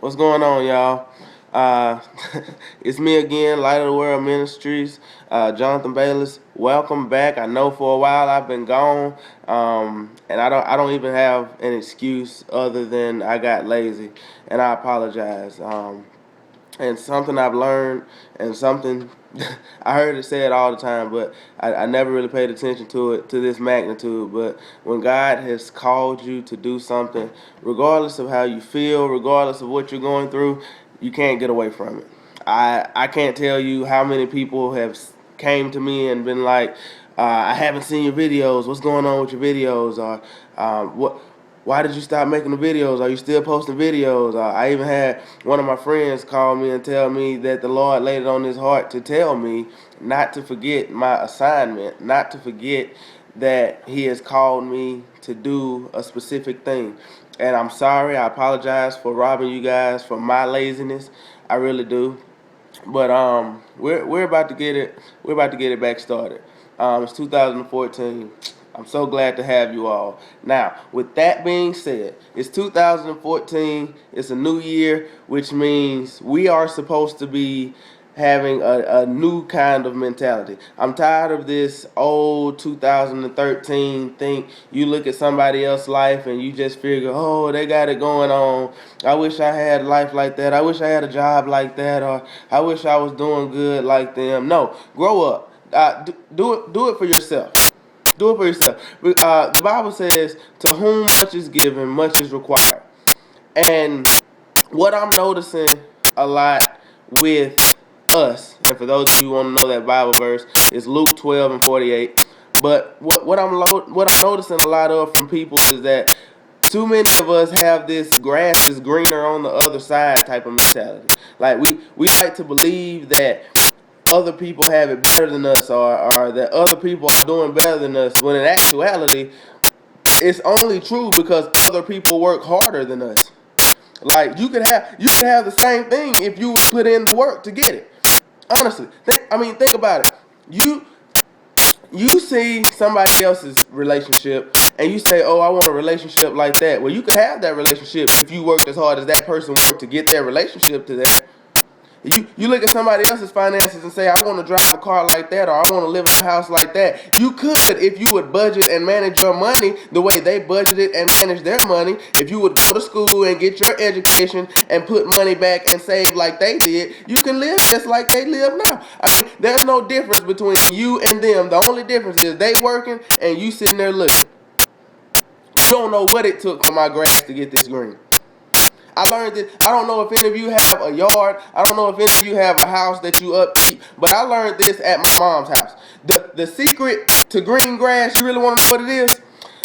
What's going on, y'all? Uh, it's me again, Light of the World Ministries, Jonathan Bayless. Welcome back. I know for a while I've been gone, and I don't even have an excuse other than I got lazy, and I apologize. And something I've learned, and something I heard it said all the time, but I never really paid attention to it to this magnitude. But when God has called you to do something, regardless of how you feel, regardless of what you're going through, you can't get away from it. I can't tell you how many people have came to me and been like, I haven't seen your videos. What's going on with your videos? Or what? Why did you stop making the videos? Are you still posting videos? I even had one of my friends call me and tell me that the Lord laid it on his heart to tell me not to forget my assignment, not to forget that he has called me to do a specific thing. And I'm sorry, I apologize for robbing you guys for my laziness. I really do. But we're about to get it. We're about to get it back started. It's 2014. I'm so glad to have you all. Now, with that being said, it's 2014. It's a new year, which means we are supposed to be having a new kind of mentality. I'm tired of this old 2013 think. You look at somebody else's life and you just figure, oh, they got it going on. I wish I had a life like that. I wish I had a job like that. Or I wish I was doing good like them. No, grow up. Do it for yourself. Do it for yourself. The Bible says, to whom much is given, much is required. And what I'm noticing a lot with us, and for those of you who want to know that Bible verse, is Luke 12:48. But what I'm noticing a lot of from people is that too many of us have this grass is greener on the other side type of mentality. Like we like to believe that other people have it better than us, or that other people are doing better than us, when in actuality it's only true because other people work harder than us. Like you could have the same thing if you would put in the work to get it. Honestly, think about it. You see somebody else's relationship and you say, oh, I want a relationship like that. Well, you could have that relationship if you worked as hard as that person worked to get their relationship to that. You look at somebody else's finances and say, I want to drive a car like that, or I want to live in a house like that. You could if you would budget and manage your money the way they budgeted and manage their money. If you would go to school and get your education and put money back and save like they did, you can live just like they live now. I mean, there's no difference between you and them. The only difference is they working and you sitting there looking. You don't know what it took for my grass to get this green. I learned this. I don't know if any of you have a yard. I don't know if any of you have a house that you upkeep. But I learned this at my mom's house. The secret to green grass, you really want to know what it is?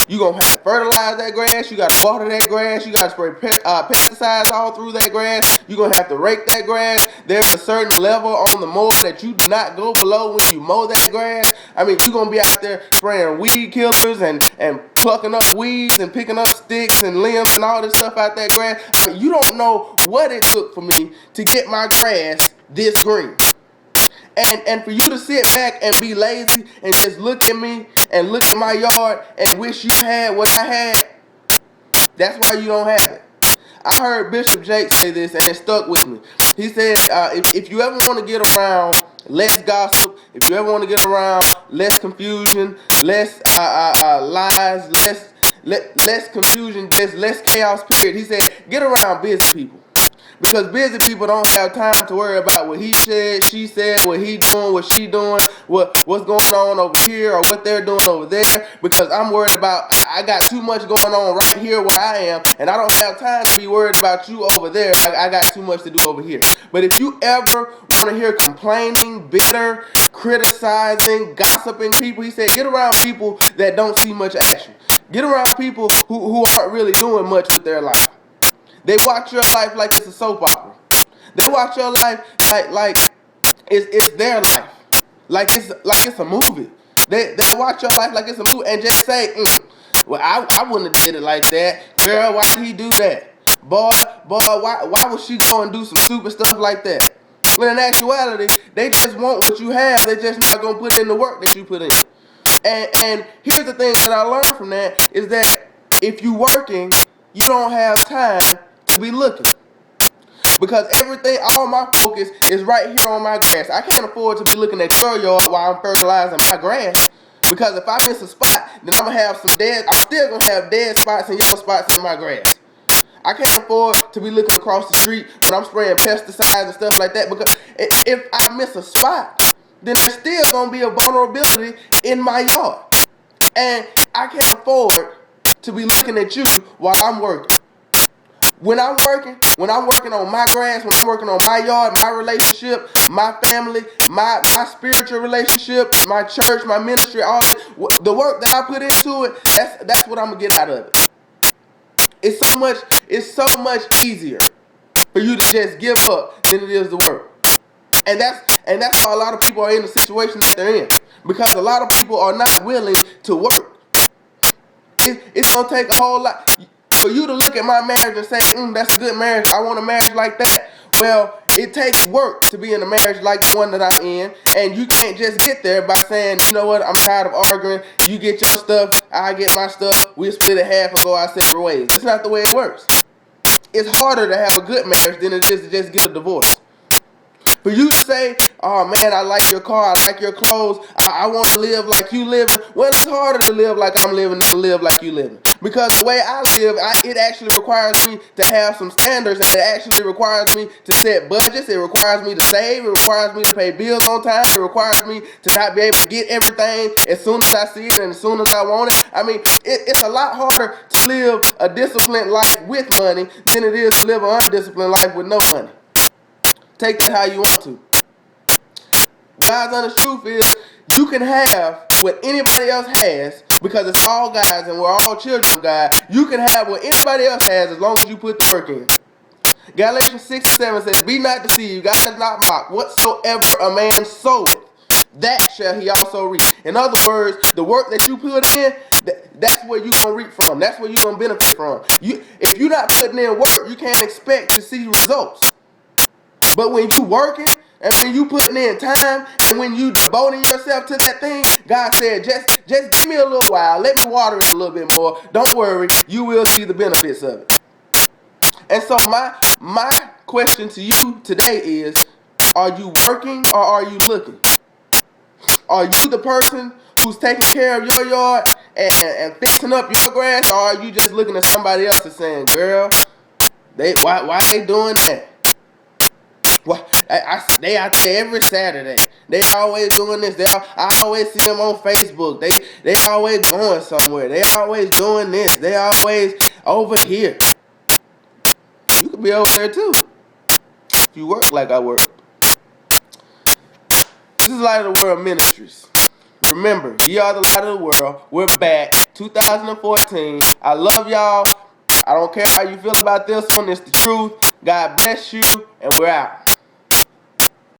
You going to have to fertilize that grass. You got to water that grass. You got to spray pesticides all through that grass. You're going to have to rake that grass. There's a certain level on the mower that you do not go below when you mow that grass. I mean, you're going to be out there spraying weed killers and plucking up weeds and picking up sticks and limbs and all this stuff out that grass. I mean, you don't know what it took for me to get my grass this green. And for you to sit back and be lazy and just look at me and look at my yard and wish you had what I had, that's why you don't have it. I heard Bishop Jake say this and it stuck with me. He said, if you ever want to get around less gossip, if you ever want to get around less confusion, less lies, less confusion, just less chaos, period. He said, get around busy people. Because busy people don't have time to worry about what he said, she said, what he doing, what she doing, what's going on over here, or what they're doing over there. Because I'm worried about, I got too much going on right here where I am, and I don't have time to be worried about you over there. I got too much to do over here. But if you ever want to hear complaining, bitter, criticizing, gossiping people, he said, get around people that don't see much action. Get around people who aren't really doing much with their life. They watch your life like it's a soap opera. They watch your life like it's their life, like it's a movie. They watch your life like it's a movie and just say, well, I wouldn't have did it like that. Girl, why did he do that? Boy, why would she go and do some stupid stuff like that? When in actuality, they just want what you have. They're just not gonna put in the work that you put in. And here's the thing that I learned from that is that if you working, you don't have time to be looking. Because everything, all my focus is right here on my grass. I can't afford to be looking at your yard while I'm fertilizing my grass. Because if I miss a spot, then I'm still gonna have dead spots and yellow spots in my grass. I can't afford to be looking across the street when I'm spraying pesticides and stuff like that, because if I miss a spot, then there's still gonna be a vulnerability in my yard. And I can't afford to be looking at you while I'm working. When I'm working on my grass, when I'm working on my yard, my relationship, my family, my spiritual relationship, my church, my ministry, all the work that I put into it, that's what I'm gonna get out of it. It's so much easier for you to just give up than it is to work. And that's why a lot of people are in the situation that they're in. Because a lot of people are not willing to work. It's gonna take a whole lot for you to look at my marriage and say, that's a good marriage, I want a marriage like that. Well, it takes work to be in a marriage like the one that I'm in, and you can't just get there by saying, you know what, I'm tired of arguing, you get your stuff, I get my stuff, we'll split it half and go our separate ways. That's not the way it works. It's harder to have a good marriage than it is to just get a divorce. For you to say, oh man, I like your car, I like your clothes, I want to live like you living. Well, it's harder to live like I'm living than to live like you living. Because the way I live, it actually requires me to have some standards, and it actually requires me to set budgets, it requires me to save, it requires me to pay bills on time, it requires me to not be able to get everything as soon as I see it and as soon as I want it. I mean, it's a lot harder to live a disciplined life with money than it is to live an undisciplined life with no money. Take that how you want to. God's honest truth is, you can have what anybody else has, because it's all God's and we're all children of God. You can have what anybody else has as long as you put the work in. Galatians 6:7 says, be not deceived, God is not mocked. Whatsoever a man soweth, that shall he also reap. In other words, the work that you put in, that's where you're going to reap from. That's where you're going to benefit from. If you're not putting in work, you can't expect to see results. But when you working, and when you putting in time, and when you devoting yourself to that thing, God said, just give me a little while. Let me water it a little bit more. Don't worry, you will see the benefits of it. And so my question to you today is, are you working or are you looking? Are you the person who's taking care of your yard and fixing up your grass, or are you just looking at somebody else and saying, girl, why they doing that? Well, they out there every Saturday. They always doing this. I always see them on Facebook. They always going somewhere. They always doing this. They always over here. You could be over there too, if you work like I work. This is Light of the World Ministries. Remember, ye are the light of the world. We're back, 2014. I love y'all. I don't care how you feel about this one. It's the truth. God bless you, and we're out.